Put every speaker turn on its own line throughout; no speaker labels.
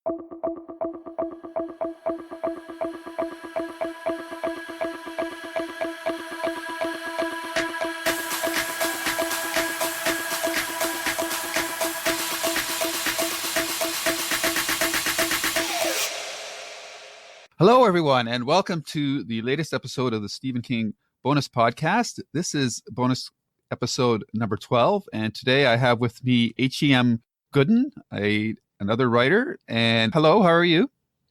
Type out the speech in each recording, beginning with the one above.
Hello, everyone, and welcome to the latest episode of the Stephen King bonus podcast. This is bonus episode number 12, and today I have with me Heather Gooden, another writer. And hello, how are you?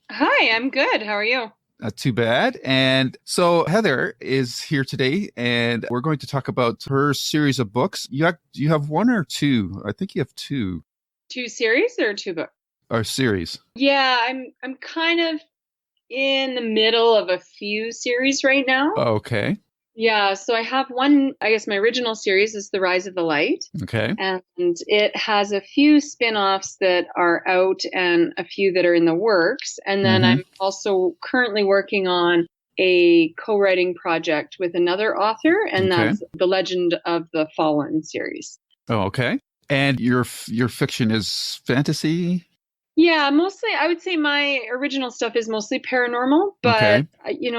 Hi, I'm good. How are you?
Not too bad. And so Heather is here today, and we're going to talk about her series of books. You have one or two? I think you have two.
Two series or two books?
Or series.
Yeah, I'm kind of in the middle of a few series right now.
Okay.
Yeah, so I have one, I guess my original series is The Rise of the Light.
Okay.
And it has a few spin-offs that are out and a few that are in the works. And then I'm also currently working on a co-writing project with another author, and that's The Legend of the Fallen series.
Oh, okay. And your fiction is fantasy?
Yeah, mostly, I would say my original stuff is mostly paranormal, but,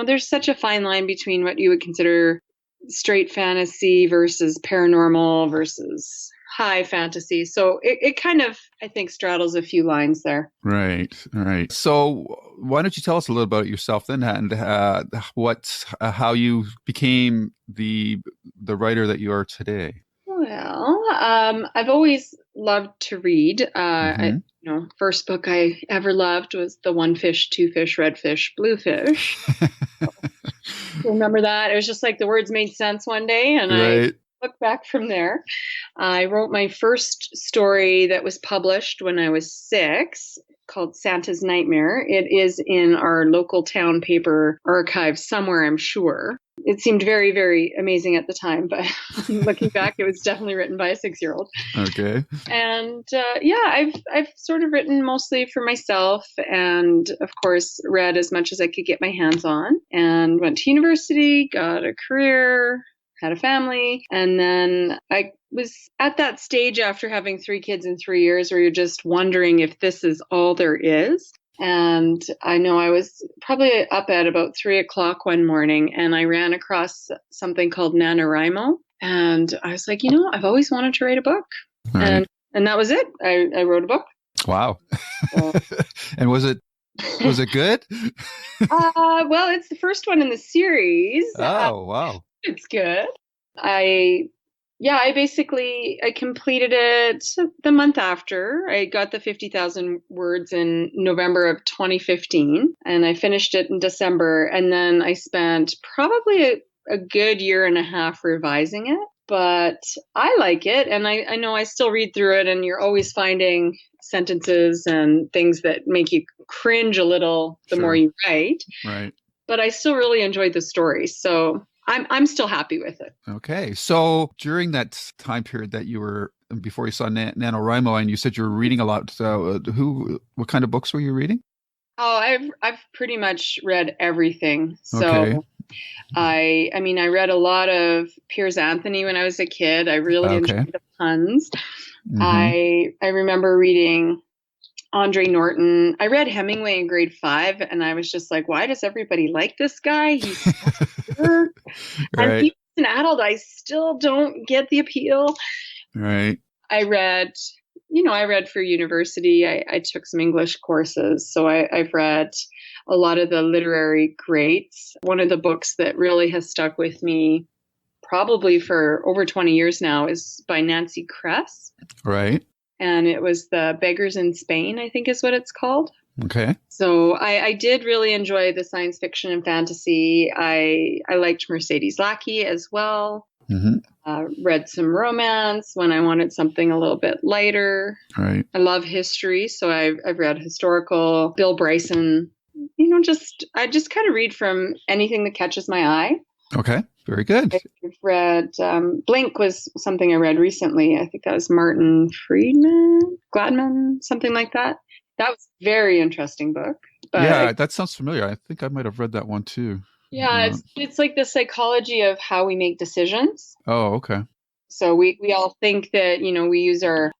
there's such a fine line between what you would consider straight fantasy versus paranormal versus high fantasy. So it kind of, I think, straddles a few lines there.
Right. So why don't you tell us a little about yourself then, and how you became the writer that you are today?
Well, I've always loved to read. First book I ever loved was The One Fish, Two Fish, Red Fish, Blue Fish. Remember that? It was just like the words made sense one day, and I looked back from there. I wrote my first story that was published when I was 6, called Santa's Nightmare. It is in our local town paper archive somewhere, I'm sure. It seemed very, very amazing at the time, but looking back, it was definitely written by a 6-year-old.
Okay.
And I've sort of written mostly for myself, and of course read as much as I could get my hands on, and went to university, got a career, had a family, and then I was at that stage after having 3 kids in 3 years where you're just wondering if this is all there is. And I know I was probably up at about 3 o'clock one morning, and I ran across something called NaNoWriMo. And I was like, I've always wanted to write a book. Right. And that was it. I wrote a book.
Wow. And was it good?
Well, it's the first one in the series.
Oh, wow.
It's good. I completed it the month after. I got the 50,000 words in November of 2015, and I finished it in December. And then I spent probably a good year and a half revising it. But I like it, and I know I still read through it, and you're always finding sentences and things that make you cringe a little the more you write.
Right.
But I still really enjoyed the story, so I'm still happy with it.
Okay. So during that time period that before you saw NaNoWriMo, and you said you were reading a lot, what kind of books were you reading?
Oh, I've pretty much read everything. So I read a lot of Piers Anthony when I was a kid. I really enjoyed the puns. I remember reading Andre Norton. I read Hemingway in grade 5, and I was just like, why does everybody like this guy? He's such a jerk. And even as an adult, I still don't get the appeal.
Right.
I read for university. I took some English courses, so I've read a lot of the literary greats. One of the books that really has stuck with me probably for over 20 years now is by Nancy Kress.
Right.
And it was The Beggars in Spain, I think is what it's called.
Okay.
So I did really enjoy the science fiction and fantasy. I liked Mercedes Lackey as well. Read some romance when I wanted something a little bit lighter.
Right.
I love history, so I've read historical, Bill Bryson. I just kind of read from anything that catches my eye.
Okay. Very good.
I've read, Blink was something I read recently. I think that was Martin Gladman, something like that. That was a very interesting book.
But that sounds familiar. I think I might have read that one too.
Yeah, it's like the psychology of how we make decisions.
Oh, okay.
So we all think that, we use our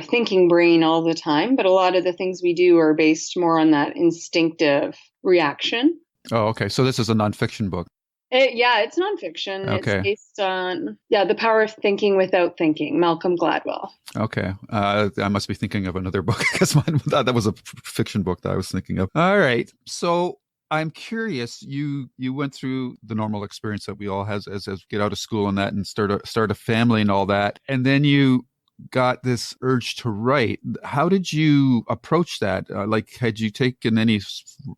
thinking brain all the time, but a lot of the things we do are based more on that instinctive reaction.
Oh, okay. So this is a nonfiction book.
It's nonfiction. It's
Okay.
based on, The Power of Thinking Without Thinking, Malcolm Gladwell.
Okay. I must be thinking of another book because that was a fiction book that I was thinking of. All right. So I'm curious. You went through the normal experience that we all has as get out of school and that, and start a family and all that, and then you got this urge to write. How did you approach that? Had you taken any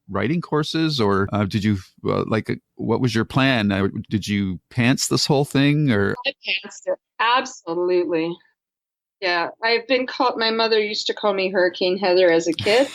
writing courses, or did you what was your plan? Did you pants this whole thing, or?
I pantsed it. Absolutely. Yeah, my mother used to call me Hurricane Heather as a kid.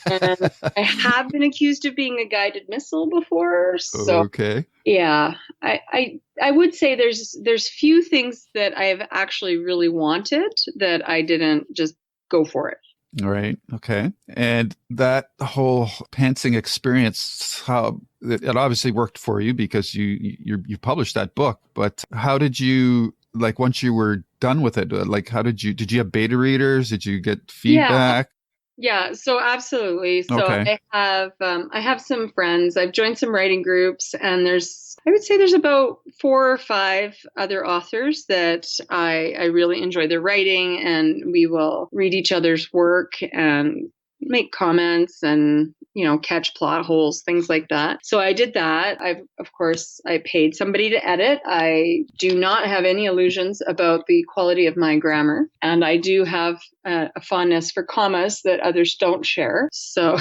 And I have been accused of being a guided missile before. So,
okay.
Yeah, I would say there's few things that I've actually really wanted that I didn't just go for it.
All right. Okay. And that whole pantsing experience, how it obviously worked for you because you published that book, but how did you, once you were done with it, how did you have beta readers? Did you get feedback?
Yeah, so absolutely. So
okay.
I have some friends. I've joined some writing groups, and I would say there's about 4 or 5 other authors that I really enjoy their writing, and we will read each other's work and make comments and catch plot holes, things like that. So I did that. Of course, I paid somebody to edit. I do not have any illusions about the quality of my grammar, and I do have a fondness for commas that others don't share. So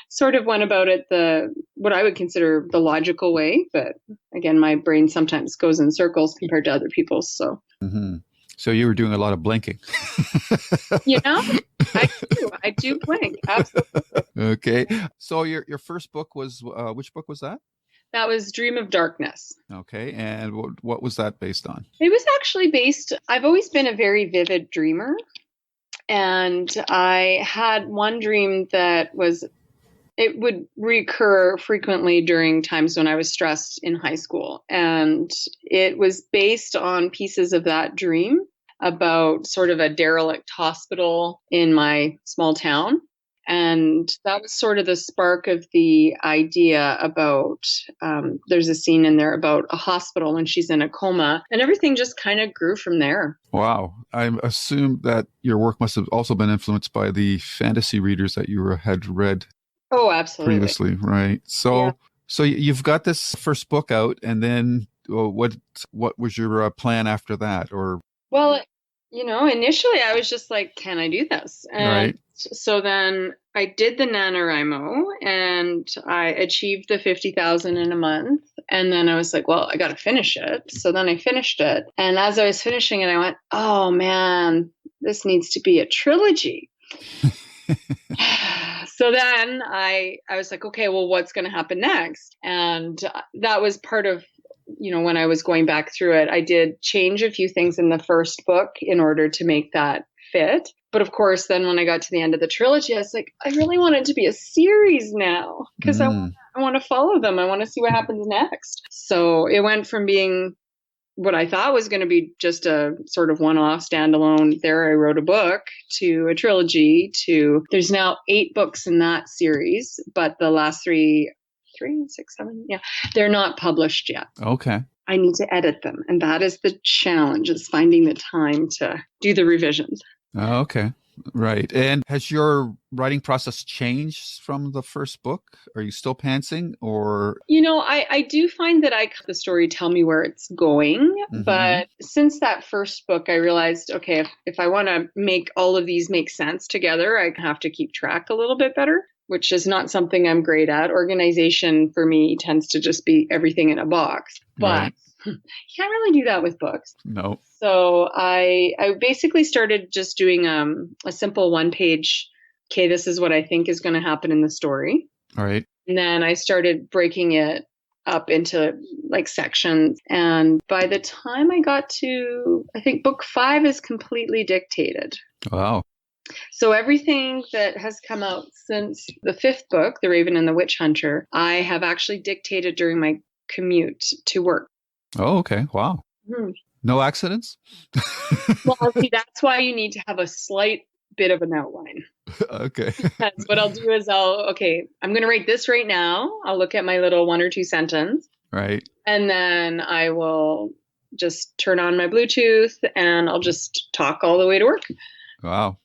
sort of went about it what I would consider the logical way, but again, my brain sometimes goes in circles compared to other people's. So.
Mm-hmm. So you were doing a lot of blinking.
I do blink. Absolutely.
Okay. So your first book was, which book was that?
That was Dream of Darkness.
Okay. And what was that based on?
It was actually I've always been a very vivid dreamer. And I had one dream it would recur frequently during times when I was stressed in high school. And it was based on pieces of that dream about sort of a derelict hospital in my small town. And that was sort of the spark of the idea about, there's a scene in there about a hospital when she's in a coma, and everything just kind of grew from there.
Wow. I assume that your work must have also been influenced by the fantasy readers that you had read.
Oh, absolutely.
Previously, right. So,
Yeah.
So you've got this first book out, and then what was your plan after that? Or
well, initially I was just like, can I do this? And
right.
So then I did the NaNoWriMo, and I achieved the 50,000 in a month. And then I was like, well, I got to finish it. So then I finished it. And as I was finishing it, I went, oh man, this needs to be a trilogy. So then I was like, okay, well, what's going to happen next? And that was part of, when I was going back through it, I did change a few things in the first book in order to make that fit. But of course, then when I got to the end of the trilogy, I was like, I really want it to be a series now because I want to follow them. I want to see what happens next. So it went from being what I thought was going to be just a sort of one-off standalone, there I wrote a book, to a trilogy, to there's now 8 books in that series, but the last 3, 6, 7, they're not published yet.
Okay.
I need to edit them. And that is the challenge, is finding the time to do the revisions.
Okay. Right. And has your writing process changed from the first book? Are you still pantsing, or?
I do find that I let the story tell me where it's going. Mm-hmm. But since that first book, I realized, okay, if I want to make all of these make sense together, I have to keep track a little bit better, which is not something I'm great at. Organization for me tends to just be everything in a box. But you can't really do that with books.
No.
So I basically started just doing a simple 1-page, okay, this is what I think is going to happen in the story.
All right.
And then I started breaking it up into sections. And by the time I got to, I think book 5 is completely dictated.
Wow.
So everything that has come out since the 5th book, The Raven and the Witch Hunter, I have actually dictated during my commute to work.
Oh, okay. Wow.
Mm-hmm.
No accidents?
Well, see, that's why you need to have a slight bit of an outline.
Okay.
Because what I'll do is I'm going to write this right now. I'll look at my little 1 or 2 sentence.
Right.
And then I will just turn on my Bluetooth and I'll just talk all the way to work.
Wow.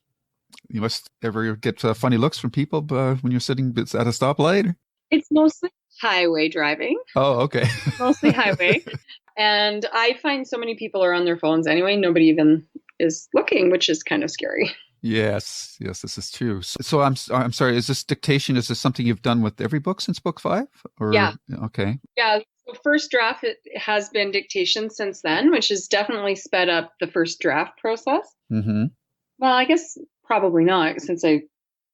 You must ever get funny looks from people when you're sitting at a stoplight?
It's mostly highway driving.
Oh, okay.
Mostly highway. And I find so many people are on their phones anyway. Nobody even is looking, which is kind of scary.
Yes, this is true. So I'm sorry. Is this dictation? Is this something you've done with every book since book 5? Or,
yeah.
Okay.
Yeah. So first draft, it has been dictation since then, which has definitely sped up the first draft process.
Mm-hmm.
Well, I guess probably not, since I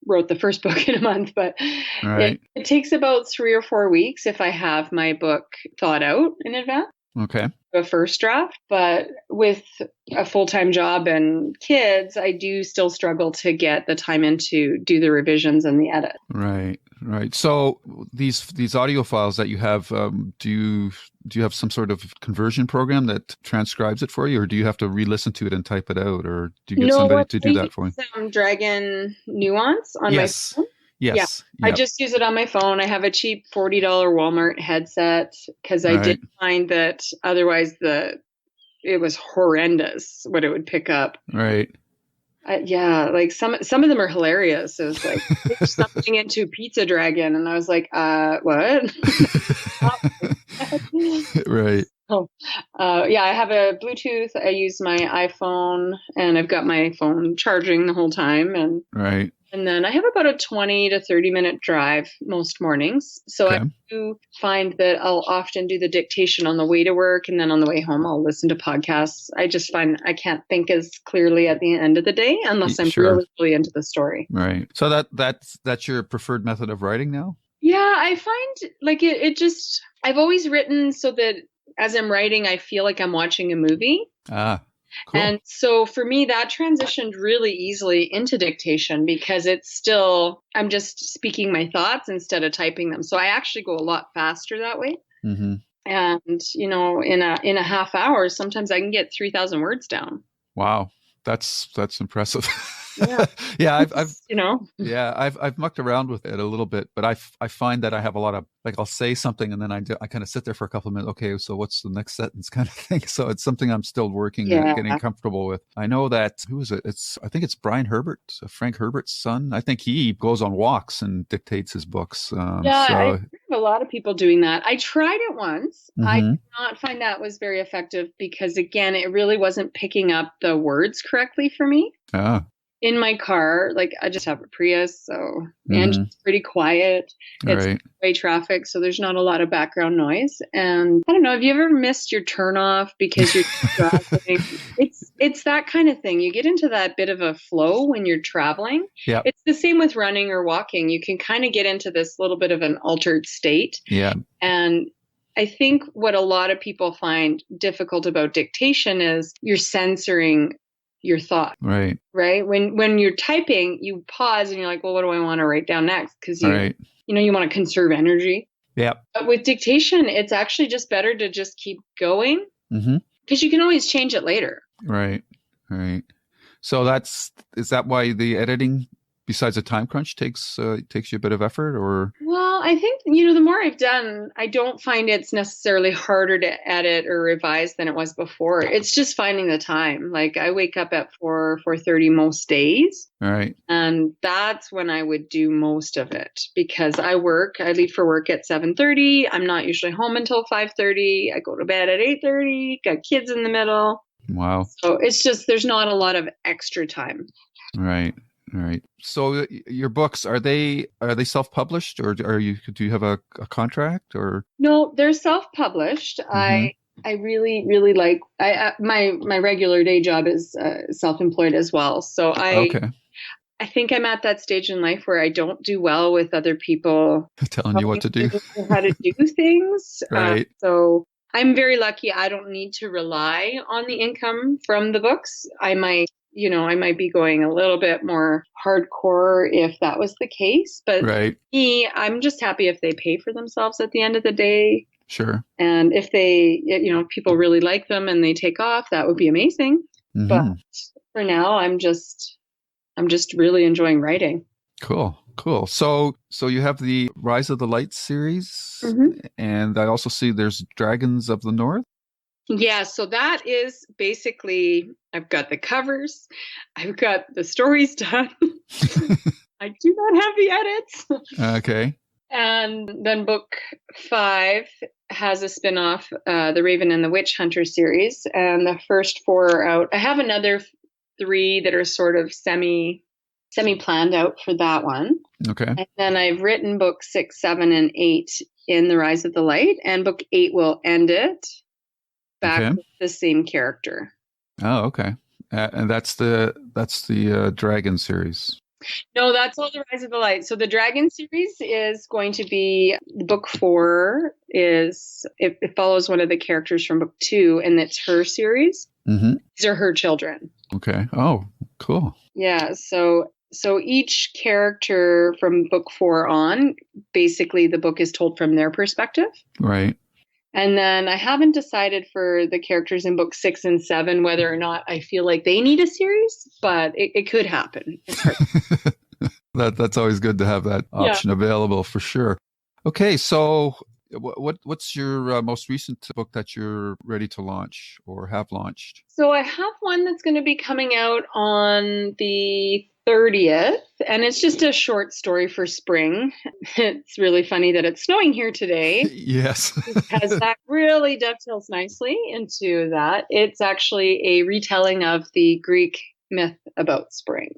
wrote the first book in a month, but
Right.
it takes about 3 or 4 weeks if I have my book thought out in advance.
Okay.
A first draft, but with a full-time job and kids, I do still struggle to get the time in to do the revisions and the edit.
Right. So these audio files that you have, do you have some sort of conversion program that transcribes it for you, or do you have to re-listen to it and type it out, or do you get somebody to do that for you?
Some Dragon Nuance on my phone.
Yes.
Yeah. I just use it on my phone. I have a cheap $40 Walmart headset because I did find that otherwise it was horrendous what it would pick up.
Right.
Like some of them are hilarious. It was like something into Pizza Dragon, and I was like, what?
Right.
Oh, I have a Bluetooth. I use my iPhone, and I've got my phone charging the whole time, and
right.
And then I have about a 20 to 30 minute drive most mornings. So I do find that I'll often do the dictation on the way to work, and then on the way home, I'll listen to podcasts. I just find I can't think as clearly at the end of the day unless I'm really into the story.
Right. So that's your preferred method of writing now?
Yeah, I find like it just, I've always written so that as I'm writing, I feel like I'm watching a movie.
Ah. Cool.
And so for me, that transitioned really easily into dictation because I'm just speaking my thoughts instead of typing them. So I actually go a lot faster that way.
Mm-hmm.
And, in a half hour, sometimes I can get 3,000 words down.
Wow. That's impressive.
Yeah.
Yeah. I've mucked around with it a little bit, but I find that I have a lot of, like, I'll say something and then I kind of sit there for a couple of minutes. Okay, so what's the next sentence kind of thing? So it's something I'm still working at getting comfortable with. I know that, who is it? I think it's Brian Herbert, Frank Herbert's son. I think he goes on walks and dictates his books.
I have a lot of people doing that. I tried it once.
Mm-hmm.
I did not find that was very effective because, again, it really wasn't picking up the words correctly for me. In my car, like I just have a Prius, so the engine's pretty quiet. It's two-way traffic, so there's not a lot of background noise. And I don't know, have you ever missed your turn off because you're traveling? It's that kind of thing. You get into that bit of a flow when you're traveling.
Yeah.
It's the same with running or walking. You can kind of get into this little bit of an altered state.
Yeah.
And I think what a lot of people find difficult about dictation is you're censoring your thought.
Right.
When you're typing, you pause and you're like, well, what do I want to write down next? Because you want to conserve energy. Yeah. But with dictation, it's actually just better to just keep going because you can always change it later.
Right. So is that why the editing, besides a time crunch, takes you a bit of effort, or?
Well, I think, the more I've done, I don't find it's necessarily harder to edit or revise than it was before. It's just finding the time. Like I wake up at 4:30 most days.
Right.
And that's when I would do most of it because I leave for work at 7:30. I'm not usually home until 5:30. I go to bed at 8:30, got kids in the middle.
Wow.
So it's just, there's not a lot of extra time.
Right. So your books, are they self-published, or do you have a contract, or?
No, they're self-published. I really, really like, my regular day job is self-employed as well. So I think I'm at that stage in life where I don't do well with other people
telling you what to do,
how to do things.
Right.
So I'm very lucky. I don't need to rely on the income from the books. I might be going a little bit more hardcore if that was the case. But me, I'm just happy if they pay for themselves at the end of the day.
Sure.
And if people really like them and they take off, that would be amazing. But for now, I'm just really enjoying writing.
Cool. So you have the Rise of the Light series, and I also see there's Dragons of the North.
Yeah, so that is basically, I've got the covers, I've got the stories done. I do not have the edits.
Okay.
And then book 5 has a spin-off, The Raven and the Witch Hunter series, and the first 4 are out. I have another 3 that are sort of semi-planned out for that one.
Okay.
And then I've written book 6, 7, and 8 in The Rise of the Light, and book 8 will end it back with the same character.
Oh, okay. And that's the Dragon series.
No, that's all The Rise of the Light. So the Dragon series is going to be, book 4 is, it follows one of the characters from book 2, and it's her series. These are her children.
Okay. Oh, cool.
Yeah. So each character from book 4 on, basically the book is told from their perspective.
Right.
And then I haven't decided for the characters in book 6 and 7 whether or not I feel like they need a series, but it could happen. It's hard.
That's always good to have that option available for sure. Okay, so what's your most recent book that you're ready to launch or have launched?
So I have one that's going to be coming out on the 30th, and it's just a short story for spring. It's really funny that it's snowing here today.
Yes.
Because that really dovetails nicely into that. It's actually a retelling of the Greek myth about spring.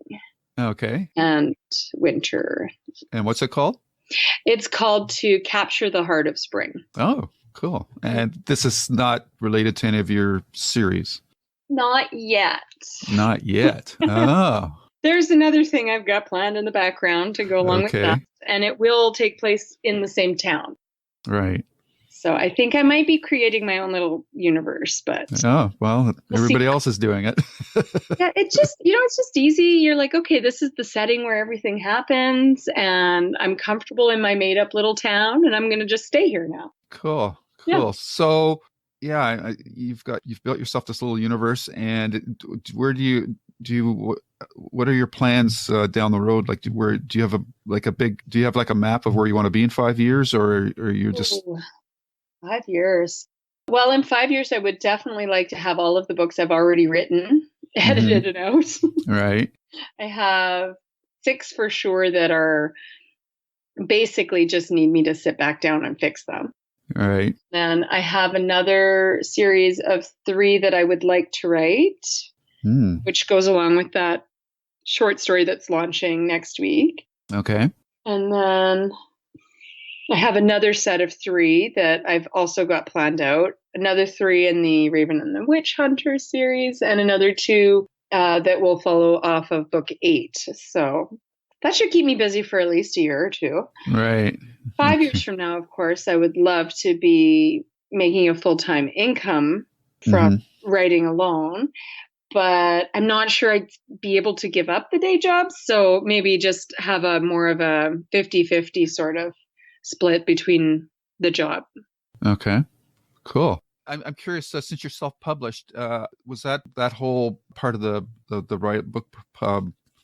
Okay.
And winter.
And what's it called?
It's called To Capture the Heart of Spring.
Oh, cool. And this is not related to any of your series?
Not yet.
Not yet. Oh.
There's another thing I've got planned in the background to go along with that, and it will take place in the same town.
Right.
So I think I might be creating my own little universe, but
we'll everybody else is doing it.
Yeah, it's just easy. You're like, okay, this is the setting where everything happens, and I'm comfortable in my made up little town, and I'm going to just stay here now.
Cool.
Yeah.
So you've built yourself this little universe, and where what are your plans down the road? Like, do you have a map of where you want to be in 5 years, or are you just
5 years? Well, in 5 years, I would definitely like to have all of the books I've already written edited and out.
Right.
I have 6 for sure that are basically just need me to sit back down and fix them.
Right.
Then I have another series of 3 that I would like to write, which goes along with that short story that's launching next week.
Okay.
And then I have another set of 3 that I've also got planned out. Another 3 in the Raven and the Witch Hunter series, and another 2 that will follow off of book 8. So that should keep me busy for at least a year or 2.
Right.
5 years from now, of course, I would love to be making a full-time income from writing alone. But I'm not sure I'd be able to give up the day job. So maybe just have a more of a 50-50 sort of split between the job.
Okay, cool. I'm curious, since you're self-published, was that whole part of the book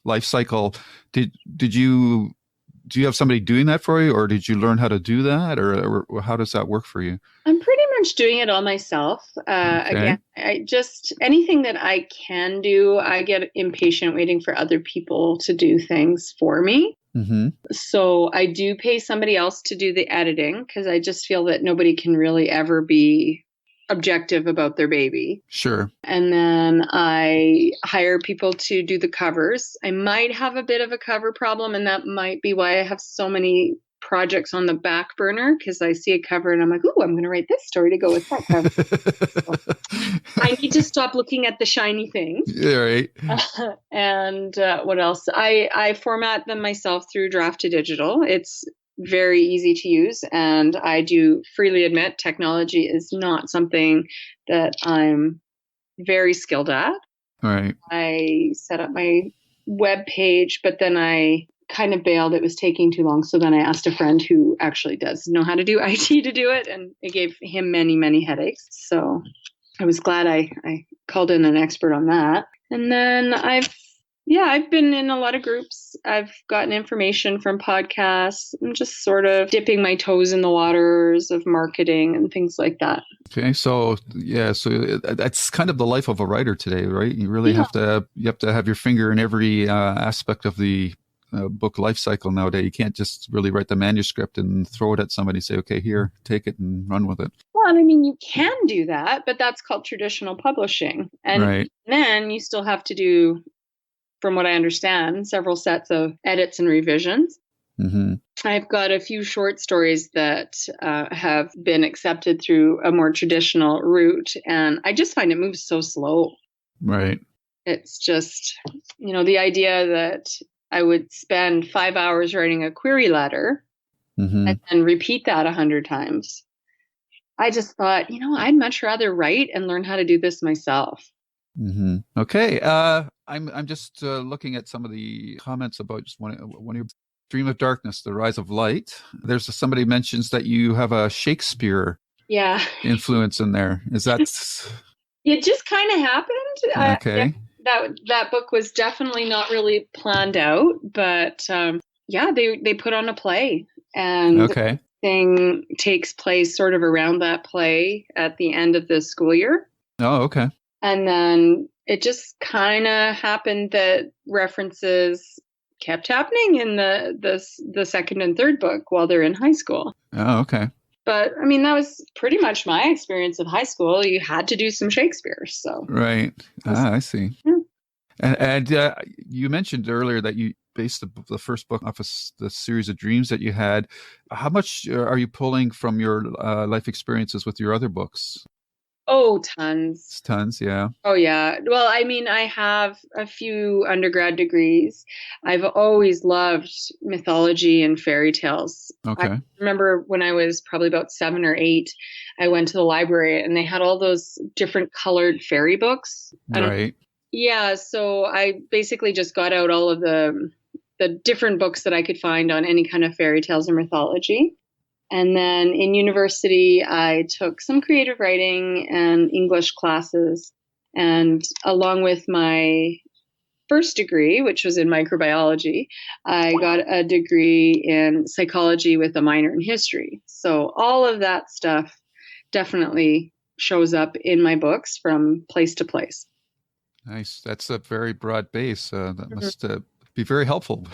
life cycle? Do you have somebody doing that for you, or did you learn how to do that, or how does that work for you?
I'm pretty much doing it all myself. Again, I just, anything that I can do, I get impatient waiting for other people to do things for me. So I do pay somebody else to do the editing, because I just feel that nobody can really ever be objective about their baby.
Sure.
And then I hire people to do the covers. I might have a bit of a cover problem, and that might be why I have so many projects on the back burner, because I see a cover and I'm like, ooh, I'm going to write this story to go with that cover. So I need to stop looking at the shiny things.
Yeah, right.
And what else? I format them myself through Draft to Digital. It's very easy to use, and I do freely admit technology is not something that I'm very skilled at.
Right.
I set up my web page, but then I kind of bailed. It was taking too long. So then I asked a friend who actually does know how to do IT to do it. And it gave him many, many headaches. So I was glad I called in an expert on that. And then I've been in a lot of groups. I've gotten information from podcasts. I'm just sort of dipping my toes in the waters of marketing and things like that.
Okay, so that's kind of the life of a writer today, right? You really have to have your finger in every aspect of the book life cycle nowadays. You can't just really write the manuscript and throw it at somebody and say, okay, here, take it and run with it.
Well, I mean, you can do that, but that's called traditional publishing. And then you still have to do, from what I understand, several sets of edits and revisions.
Mm-hmm.
I've got a few short stories that have been accepted through a more traditional route, and I just find it moves so slow.
Right.
It's just, the idea that I would spend 5 hours writing a query letter and then repeat that 100 times. I just thought, I'd much rather write and learn how to do this myself.
Mm-hmm. Okay. I'm just looking at some of the comments about just one of your Dream of Darkness, The Rise of Light. There's somebody mentions that you have a Shakespeare influence in there. Is that?
It just kind of happened.
Okay.
That book was definitely not really planned out, but they put on a play, and thing takes place sort of around that play at the end of the school year.
Oh, okay.
And then it just kind of happened that references kept happening in the second and third book while they're in high school.
Oh, okay.
But I mean, that was pretty much my experience of high school. You had to do some Shakespeare, so.
Right. I see. Yeah. And you mentioned earlier that you based the first book off of the series of dreams that you had. How much are you pulling from your life experiences with your other books?
Oh, tons.
Tons, yeah.
Oh, yeah. Well, I mean, I have a few undergrad degrees. I've always loved mythology and fairy tales.
Okay.
I remember when I was probably about 7 or 8, I went to the library and they had all those different colored fairy books.
Right.
Yeah, so I basically just got out all of the different books that I could find on any kind of fairy tales or mythology. And then in university, I took some creative writing and English classes. And along with my first degree, which was in microbiology, I got a degree in psychology with a minor in history. So all of that stuff definitely shows up in my books from place to place.
Nice. That's a very broad base. That must be very helpful.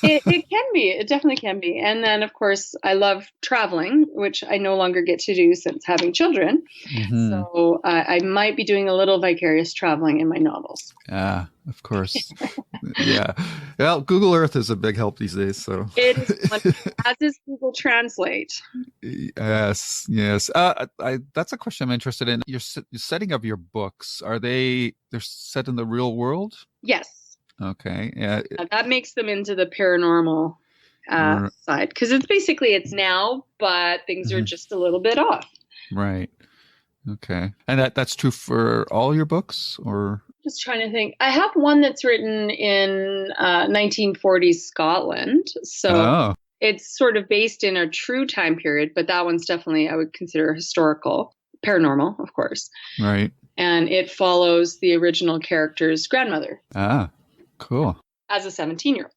It can be. It definitely can be. And then, of course, I love traveling, which I no longer get to do since having children. Mm-hmm. So I might be doing a little vicarious traveling in my novels.
Ah, of course. Yeah. Well, Google Earth is a big help these days. So
it is, as is Google Translate.
Yes. That's a question I'm interested in. Your setting of your books, they're set in the real world?
Yes.
Okay. Yeah.
That makes them into the paranormal side, because it's now, but things are just a little bit off.
Right. Okay. And that's true for all your books, or?
Just trying to think. I have one that's written in 1940s Scotland. So it's sort of based in a true time period, but that one's definitely, I would consider historical, paranormal, of course.
Right.
And it follows the original character's grandmother.
Ah. Cool.
As a 17-year-old.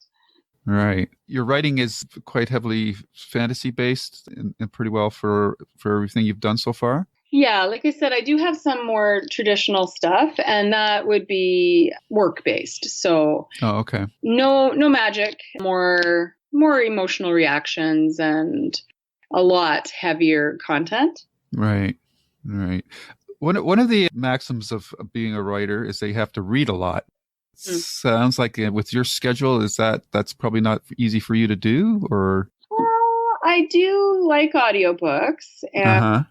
Right. Your writing is quite heavily fantasy based and pretty well for everything you've done so far?
Yeah, like I said, I do have some more traditional stuff, and that would be work based. So
okay.
No magic, more emotional reactions and a lot heavier content.
Right. One of the maxims of being a writer is they have to read a lot. Sounds like with your schedule, that's probably not easy for you to do, or?
Well, I do like audiobooks, and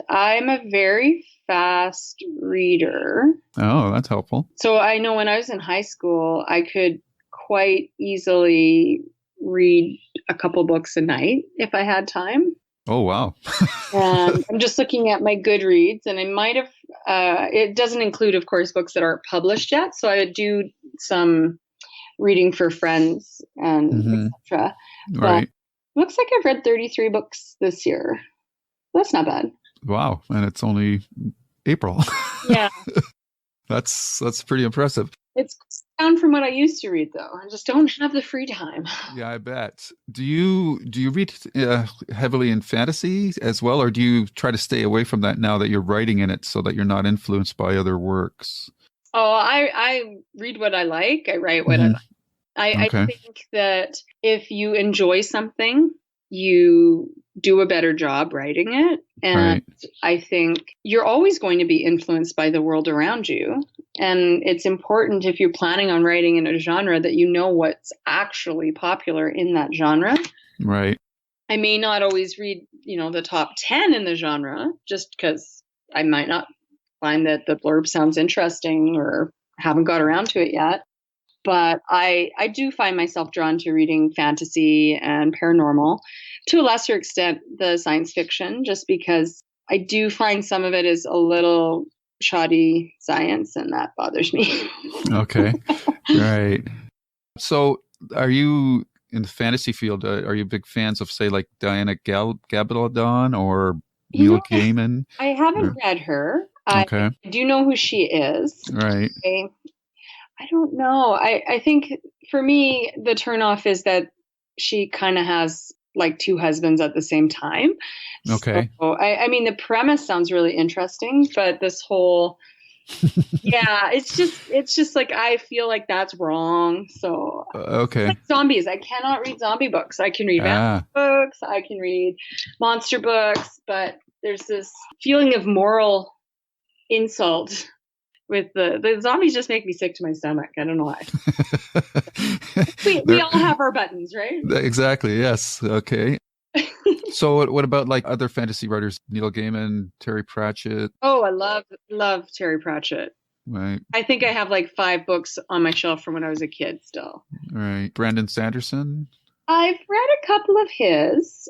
I'm a very fast reader.
Oh, that's helpful.
So I know when I was in high school, I could quite easily read a couple books a night if I had time.
Oh, wow.
And I'm just looking at my Goodreads, and I might have, it doesn't include, of course, books that aren't published yet. So I would do some reading for friends and etc.
Right.
Looks like I've read 33 books this year. That's not bad.
Wow. And it's only April.
Yeah.
That's pretty impressive.
It's down from what I used to read, though. I just don't have the free time.
Yeah, I bet. Do you read heavily in fantasy as well, or do you try to stay away from that now that you're writing in it so that you're not influenced by other works?
Oh, I read what I like. I write what I like. I think that if you enjoy something, you do a better job writing it. And I think you're always going to be influenced by the world around you. And it's important, if you're planning on writing in a genre, that you know what's actually popular in that genre.
Right.
I may not always read, the top 10 in the genre, just because I might not find that the blurb sounds interesting or haven't got around to it yet. But I do find myself drawn to reading fantasy and paranormal, to a lesser extent the science fiction, just because I do find some of it is a little shoddy science, and that bothers me.
Okay. Right. So are you in the fantasy field? Are you big fans of, say, like Diana Gabaldon or Neil Gaiman?
I haven't read her.
Okay.
I do know who she is.
Right.
I don't know. I think for me, the turnoff is that she kind of has like two husbands at the same time.
Okay.
So, I mean, the premise sounds really interesting, but this whole, it's just like, I feel like that's wrong. So
okay.
Like zombies. I cannot read zombie books. I can read vampire books. I can read monster books, but there's this feeling of moral insult with the zombies. Just make me sick to my stomach. I don't know why. we all have our buttons, right?
Exactly. Yes. Okay. So what about like other fantasy writers? Neil Gaiman, Terry Pratchett?
Oh, I love Terry Pratchett.
Right.
I think I have like 5 books on my shelf from when I was a kid still.
Right. Brandon Sanderson?
I've read a couple of his.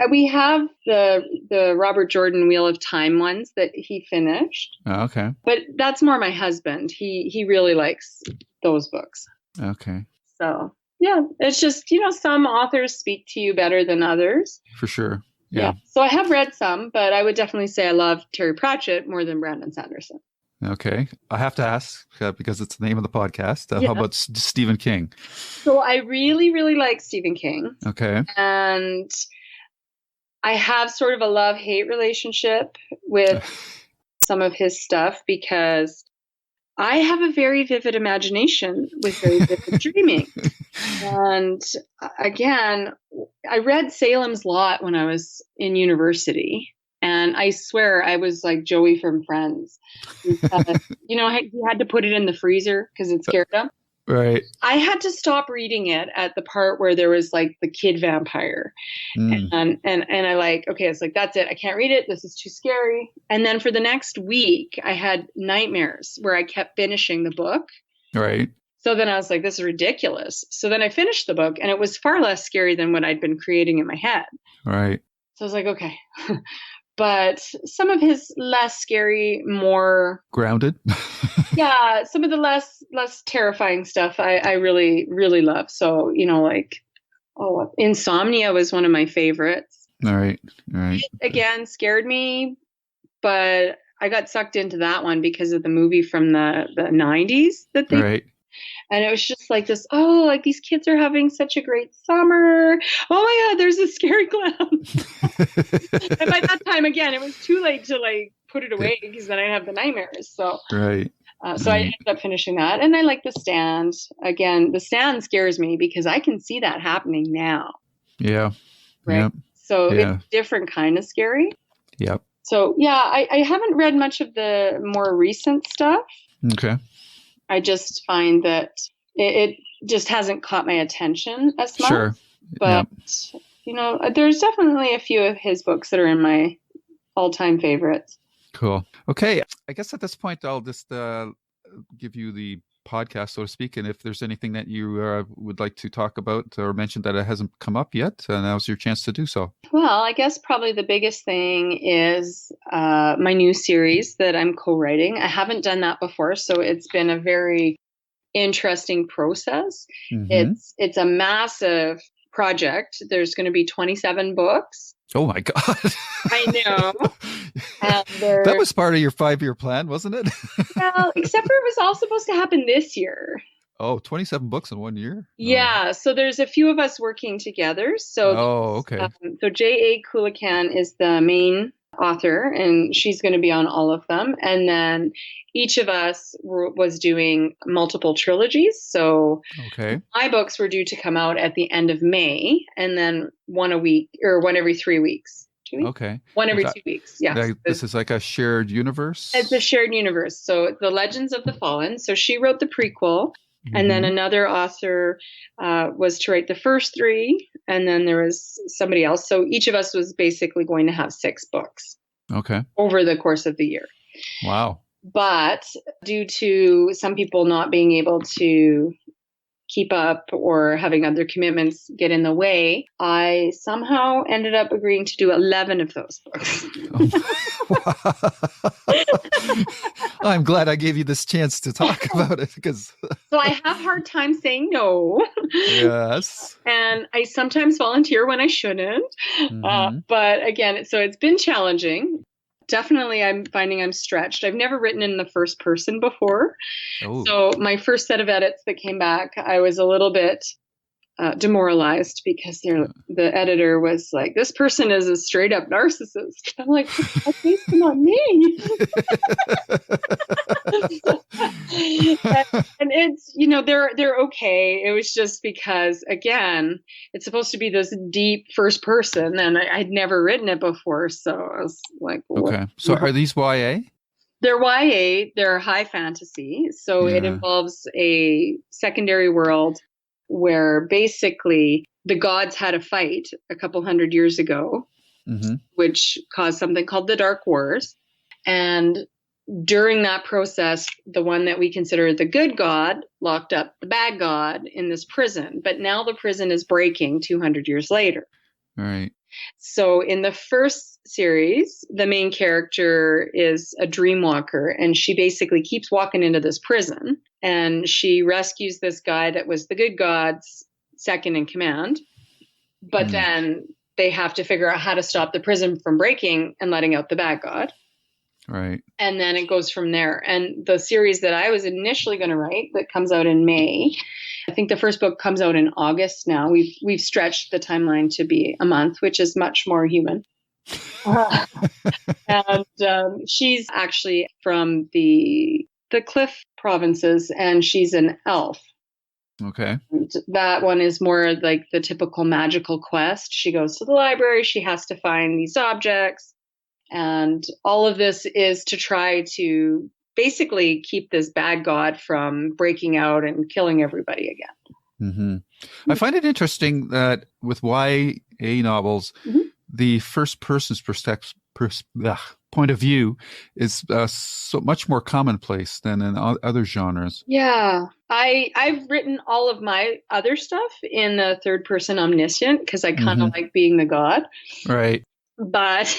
We have the Robert Jordan Wheel of Time ones that he finished.
Oh, okay.
But that's more my husband. He really likes those books.
Okay.
So, yeah, it's just, some authors speak to you better than others.
For sure. Yeah.
So I have read some, but I would definitely say I love Terry Pratchett more than Brandon Sanderson.
Okay. I have to ask because it's the name of the podcast. How about Stephen King?
So I really, really like Stephen King.
Okay.
And I have sort of a love-hate relationship with some of his stuff because I have a very vivid imagination with very vivid dreaming. And again, I read Salem's Lot when I was in university. And I swear I was like Joey from Friends. He had to put it in the freezer because it scared him.
Right.
I had to stop reading it at the part where there was like the kid vampire. And I it's like, that's it. I can't read it. This is too scary. And then for the next week, I had nightmares where I kept finishing the book.
Right.
So then I was like, this is ridiculous. So then I finished the book and it was far less scary than what I'd been creating in my head.
Right.
So I was like, okay. But some of his less scary, more
grounded.
Some of the less terrifying stuff I really, really love. So, Insomnia was one of my favorites.
All right.
Again, scared me, but I got sucked into that one because of the movie from the 90s that they
right.
And it was just like this, these kids are having such a great summer. Oh my God, there's a scary clown. And by that time, again, it was too late to like put it away because then I'd have the nightmares. So,
right.
So I ended up finishing that. And I like The Stand. Again, The Stand scares me because I can see that happening now.
Yeah.
Right.
Yep.
So it's a different kind of scary.
Yep.
So I haven't read much of the more recent stuff.
Okay.
I just find that it just hasn't caught my attention as much.
Sure.
But, there's definitely a few of his books that are in my all-time favorites.
Cool. Okay. I guess at this point, I'll just give you the podcast, so to speak. And if there's anything that you would like to talk about or mention that it hasn't come up yet, now's your chance to do so.
Well, I guess probably the biggest thing is my new series that I'm co-writing. I haven't done that before, so it's been a very interesting process.
Mm-hmm.
It's a massive project. There's going to be 27 books.
Oh my God.
I know. And
That was part of your 5-year plan, wasn't it?
well, except for it was all supposed to happen this year.
Oh, 27 books in 1 year?
Yeah, so there's a few of us working together.
Oh, okay.
So J.A. Kulikan is the main author, and she's going to be on all of them. And then each of us was doing multiple trilogies. So
Okay.
my books were due to come out at the end of May, and then one a week or one every 3 weeks. 2 weeks?
Okay.
One every 2 weeks. Yeah.
This is like a shared universe?
It's a shared universe. So The Legends of the Fallen. So she wrote the prequel. And then another author was to write the first 3, and then there was somebody else. So each of us was basically going to have 6 books.
Okay.
Over the course of the year.
Wow.
But due to some people not being able to keep up or having other commitments get in the way, I somehow ended up agreeing to do 11 of those books.
I'm glad I gave you this chance to talk about it because
so I have a hard time saying no.
Yes.
And I sometimes volunteer when I shouldn't. But again, so it's been challenging. Definitely, I'm finding I'm stretched. I've never written in the first person before.
Oh.
So my first set of edits that came back, I was a little bit demoralized because the editor was like, this person is a straight up narcissist. I'm like, that's based on me. and it's, they're okay. It was just because, again, it's supposed to be this deep first person and I'd never written it before. So I was like,
okay. So are these YA?
They're YA, they're high fantasy. So it involves a secondary world where basically the gods had a fight a couple hundred years ago, which caused something called the Dark Wars. And during that process, the one that we consider the good god locked up the bad god in this prison. But now the prison is breaking 200 years later.
Right.
So in the first series, the main character is a dream walker, and she basically keeps walking into this prison, and she rescues this guy that was the good god's second in command. But then they have to figure out how to stop the prison from breaking and letting out the bad god.
Right.
And then it goes from there. And the series that I was initially going to write that comes out in May, I think the first book comes out in August now. We've stretched the timeline to be a month, which is much more human. And she's actually from the Cliff provinces, and she's an elf.
Okay.
And that one is more like the typical magical quest. She goes to the library. She has to find these objects. And all of this is to try to basically keep this bad god from breaking out and killing everybody again.
I find it interesting that with YA novels, the first person's point of view is so much more commonplace than in other genres.
Yeah. I've written all of my other stuff in the third person omniscient because I kind of like being the god.
Right.
But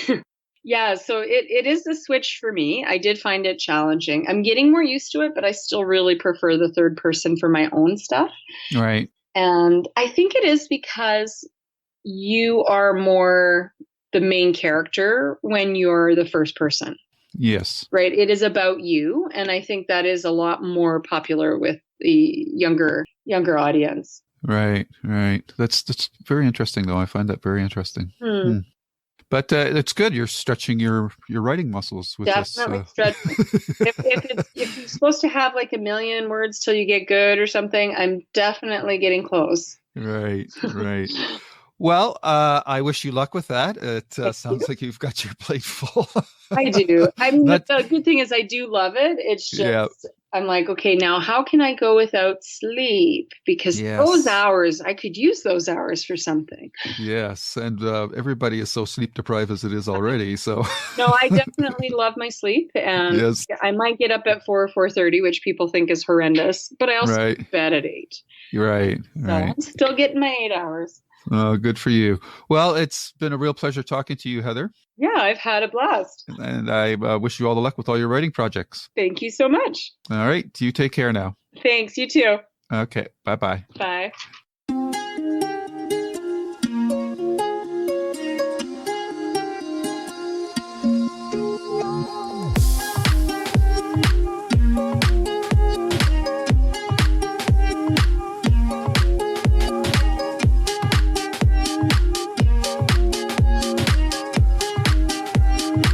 yeah, so it is the switch for me. I did find it challenging. I'm getting more used to it, but I still really prefer the third person for my own stuff.
Right.
And I think it is because you are more the main character when you're the first person.
Yes.
Right. It is about you. And I think that is a lot more popular with the younger audience.
Right. Right. That's very interesting, though. I find that very interesting. But it's good. You're stretching your writing muscles with
Definitely
this.
stretching. if you're supposed to have like 1 million words till you get good or something, I'm definitely getting close.
Right. Right. Well, I wish you luck with that. It sounds like you've got your plate full.
I do. I mean, the good thing is I do love it. It's just, I'm like, okay, now how can I go without sleep? Because those hours, I could use those hours for something.
Yes. And everybody is so sleep deprived as it is already. So
no, I definitely love my sleep. And I might get up at 4 or 4:30, which people think is horrendous. But I also go to bed at 8.
Right.
So I'm still getting my 8 hours.
Good for you. Well, it's been a real pleasure talking to you, Heather.
Yeah, I've had a blast.
And I wish you all the luck with all your writing projects.
Thank you so much.
All right. You take care now.
Thanks. You too.
Okay. Bye-bye.
Bye.